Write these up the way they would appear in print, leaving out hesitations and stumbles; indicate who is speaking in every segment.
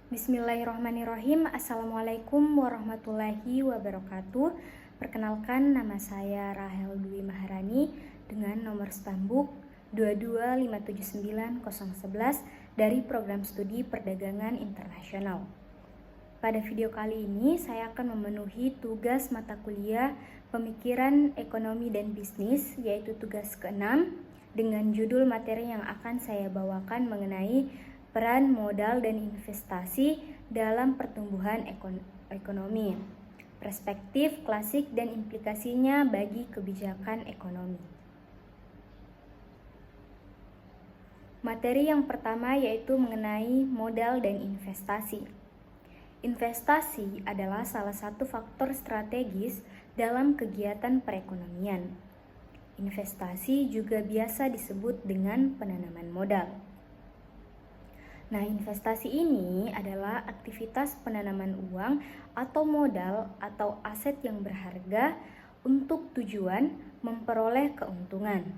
Speaker 1: Bismillahirrahmanirrahim. Assalamualaikum warahmatullahi wabarakatuh. Perkenalkan, nama saya Rahel Dwi Maharani dengan nomor stambuk 22579-011 dari Program Studi Perdagangan Internasional. Pada video kali ini saya akan memenuhi tugas mata kuliah Pemikiran Ekonomi dan Bisnis, yaitu tugas ke-6 dengan judul materi yang akan saya bawakan mengenai peran modal dan investasi dalam pertumbuhan ekonomi, perspektif klasik dan implikasinya bagi kebijakan ekonomi. Materi yang pertama yaitu mengenai modal dan investasi. Investasi adalah salah satu faktor strategis dalam kegiatan perekonomian. Investasi juga biasa disebut dengan penanaman modal. Nah, investasi ini adalah aktivitas penanaman uang atau modal atau aset yang berharga untuk tujuan memperoleh keuntungan.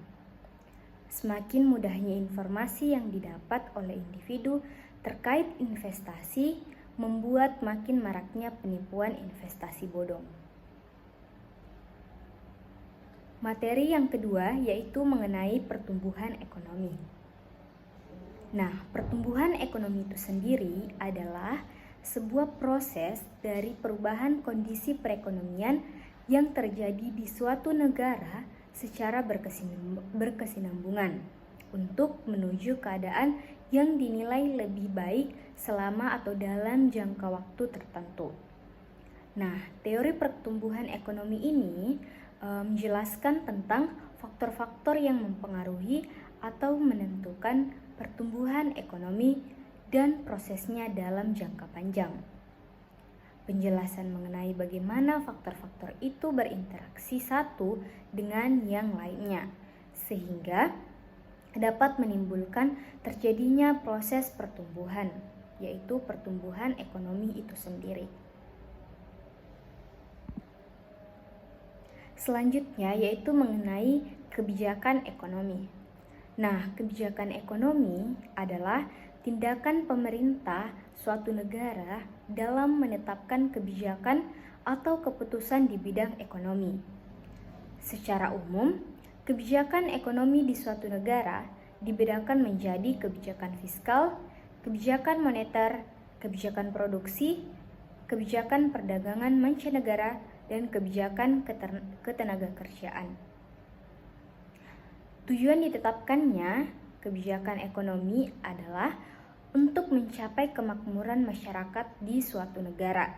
Speaker 1: Semakin mudahnya informasi yang didapat oleh individu terkait investasi membuat makin maraknya penipuan investasi bodong. Materi yang kedua yaitu mengenai pertumbuhan ekonomi. Nah, pertumbuhan ekonomi itu sendiri adalah sebuah proses dari perubahan kondisi perekonomian yang terjadi di suatu negara secara berkesinambungan untuk menuju keadaan yang dinilai lebih baik selama atau dalam jangka waktu tertentu. Nah, teori pertumbuhan ekonomi ini menjelaskan tentang faktor-faktor yang mempengaruhi atau menentukan pertumbuhan ekonomi dan prosesnya dalam jangka panjang. Penjelasan mengenai bagaimana faktor-faktor itu berinteraksi satu dengan yang lainnya, sehingga dapat menimbulkan terjadinya proses pertumbuhan, yaitu pertumbuhan ekonomi itu sendiri. Selanjutnya yaitu mengenai kebijakan ekonomi. Nah, kebijakan ekonomi adalah tindakan pemerintah suatu negara dalam menetapkan kebijakan atau keputusan di bidang ekonomi. Secara umum, kebijakan ekonomi di suatu negara dibedakan menjadi kebijakan fiskal, kebijakan moneter, kebijakan produksi, kebijakan perdagangan mancanegara, dan kebijakan ketenagakerjaan. Tujuan ditetapkannya kebijakan ekonomi adalah untuk mencapai kemakmuran masyarakat di suatu negara.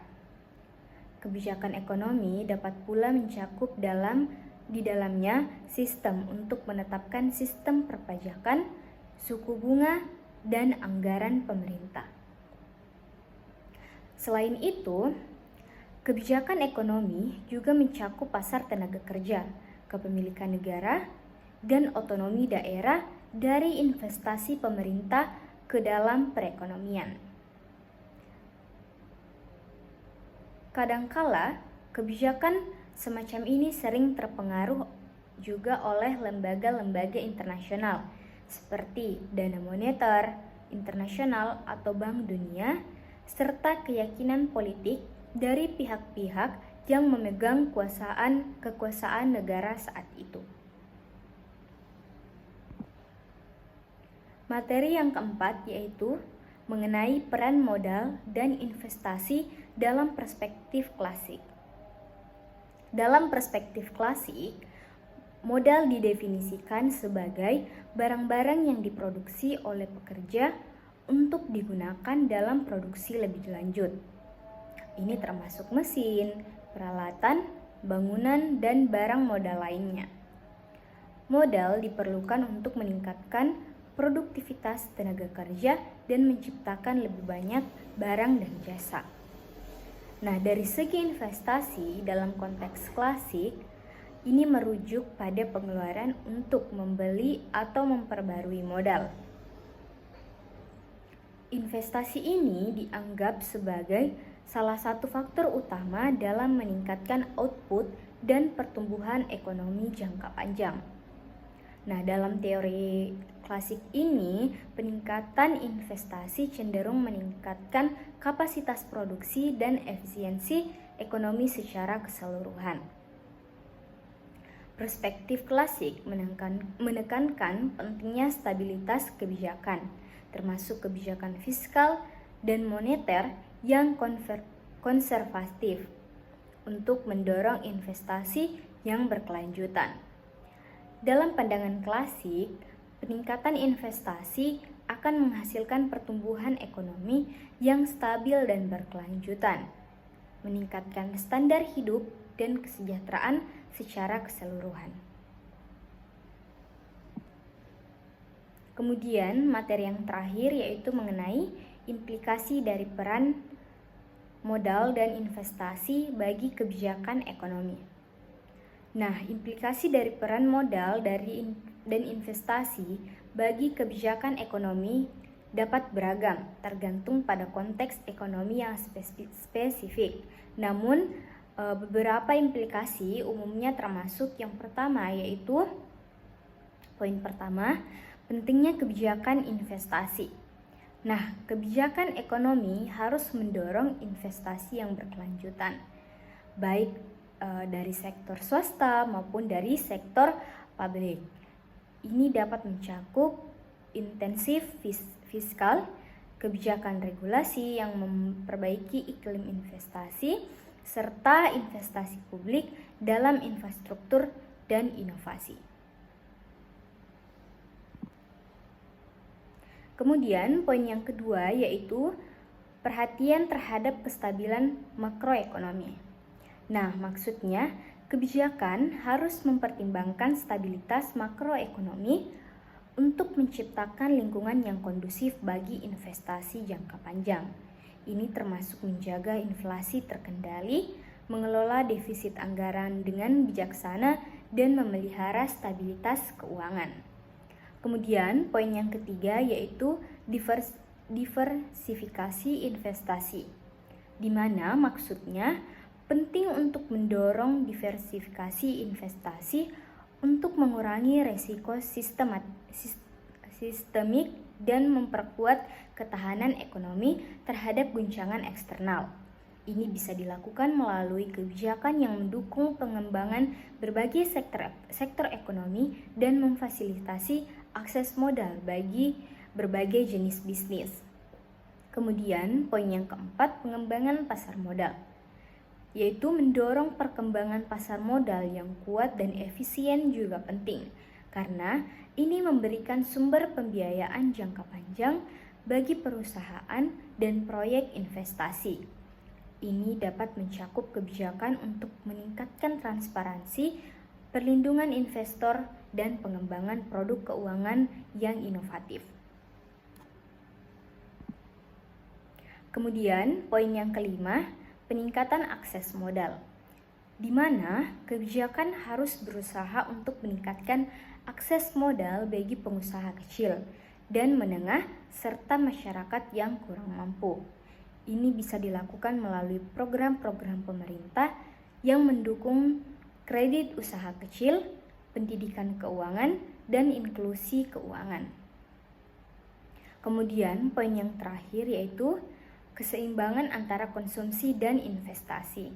Speaker 1: Kebijakan ekonomi dapat pula mencakup di dalamnya sistem untuk menetapkan sistem perpajakan, suku bunga, dan anggaran pemerintah. Selain itu, kebijakan ekonomi juga mencakup pasar tenaga kerja, kepemilikan negara, dan otonomi daerah dari investasi pemerintah ke dalam perekonomian. Kadangkala, kebijakan semacam ini sering terpengaruh juga oleh lembaga-lembaga internasional seperti Dana Moneter Internasional atau Bank Dunia, serta keyakinan politik dari pihak-pihak yang memegang kekuasaan negara saat itu. Materi yang keempat yaitu mengenai peran modal dan investasi dalam perspektif klasik. Dalam perspektif klasik, modal didefinisikan sebagai barang-barang yang diproduksi oleh pekerja untuk digunakan dalam produksi lebih lanjut. Ini termasuk mesin, peralatan, bangunan, dan barang modal lainnya. Modal diperlukan untuk meningkatkan produktivitas tenaga kerja dan menciptakan lebih banyak barang dan jasa. Nah, dari segi investasi dalam konteks klasik, ini merujuk pada pengeluaran untuk membeli atau memperbarui modal. Investasi ini dianggap sebagai salah satu faktor utama dalam meningkatkan output dan pertumbuhan ekonomi jangka panjang. Nah, dalam teori klasik ini, peningkatan investasi cenderung meningkatkan kapasitas produksi dan efisiensi ekonomi secara keseluruhan. Perspektif klasik menekankan pentingnya stabilitas kebijakan, termasuk kebijakan fiskal dan moneter yang konservatif untuk mendorong investasi yang berkelanjutan. Dalam pandangan klasik, peningkatan investasi akan menghasilkan pertumbuhan ekonomi yang stabil dan berkelanjutan, meningkatkan standar hidup dan kesejahteraan secara keseluruhan. Kemudian, materi yang terakhir yaitu mengenai implikasi dari peran modal dan investasi bagi kebijakan ekonomi. Nah, implikasi dari peran modal dan investasi bagi kebijakan ekonomi dapat beragam, tergantung pada konteks ekonomi yang spesifik. Namun, beberapa implikasi umumnya termasuk yang pertama, yaitu poin pertama, pentingnya kebijakan investasi. Nah, kebijakan ekonomi harus mendorong investasi yang berkelanjutan, baik dari sektor swasta maupun dari sektor publik. Ini dapat mencakup intensif fiskal, kebijakan regulasi yang memperbaiki iklim investasi, serta investasi publik dalam infrastruktur dan inovasi. Kemudian poin yang kedua yaitu perhatian terhadap kestabilan makroekonomi. Nah, maksudnya kebijakan harus mempertimbangkan stabilitas makroekonomi untuk menciptakan lingkungan yang kondusif bagi investasi jangka panjang. Ini termasuk menjaga inflasi terkendali, mengelola defisit anggaran dengan bijaksana, dan memelihara stabilitas keuangan. Kemudian, poin yang ketiga yaitu diversifikasi investasi, di mana maksudnya penting untuk mendorong diversifikasi investasi untuk mengurangi resiko sistemik dan memperkuat ketahanan ekonomi terhadap guncangan eksternal. Ini bisa dilakukan melalui kebijakan yang mendukung pengembangan berbagai sektor ekonomi dan memfasilitasi akses modal bagi berbagai jenis bisnis. Kemudian, poin yang keempat, pengembangan pasar modal, yaitu mendorong perkembangan pasar modal yang kuat dan efisien juga penting, karena ini memberikan sumber pembiayaan jangka panjang bagi perusahaan dan proyek investasi. Ini dapat mencakup kebijakan untuk meningkatkan transparansi, perlindungan investor, dan pengembangan produk keuangan yang inovatif. Kemudian, poin yang kelima, peningkatan akses modal, di mana kebijakan harus berusaha untuk meningkatkan akses modal bagi pengusaha kecil dan menengah serta masyarakat yang kurang mampu. Ini bisa dilakukan melalui program-program pemerintah yang mendukung kredit usaha kecil, pendidikan keuangan, dan inklusi keuangan. Kemudian, poin yang terakhir yaitu keseimbangan antara konsumsi dan investasi.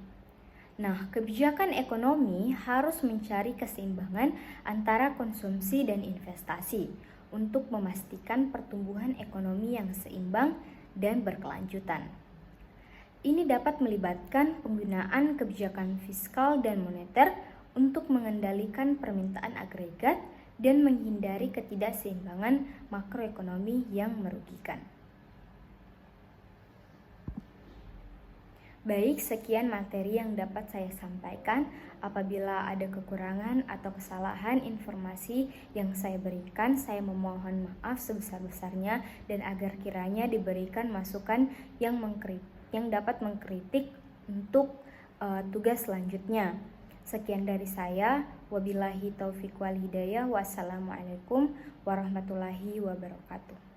Speaker 1: Nah, kebijakan ekonomi harus mencari keseimbangan antara konsumsi dan investasi untuk memastikan pertumbuhan ekonomi yang seimbang dan berkelanjutan. Ini dapat melibatkan penggunaan kebijakan fiskal dan moneter untuk mengendalikan permintaan agregat dan menghindari ketidakseimbangan makroekonomi yang merugikan. Baik, sekian materi yang dapat saya sampaikan. Apabila ada kekurangan atau kesalahan informasi yang saya berikan, saya memohon maaf sebesar-besarnya dan agar kiranya diberikan masukan yang dapat mengkritik untuk tugas selanjutnya. Sekian dari saya. Wabillahi taufiq wal hidayah. Wassalamualaikum warahmatullahi wabarakatuh.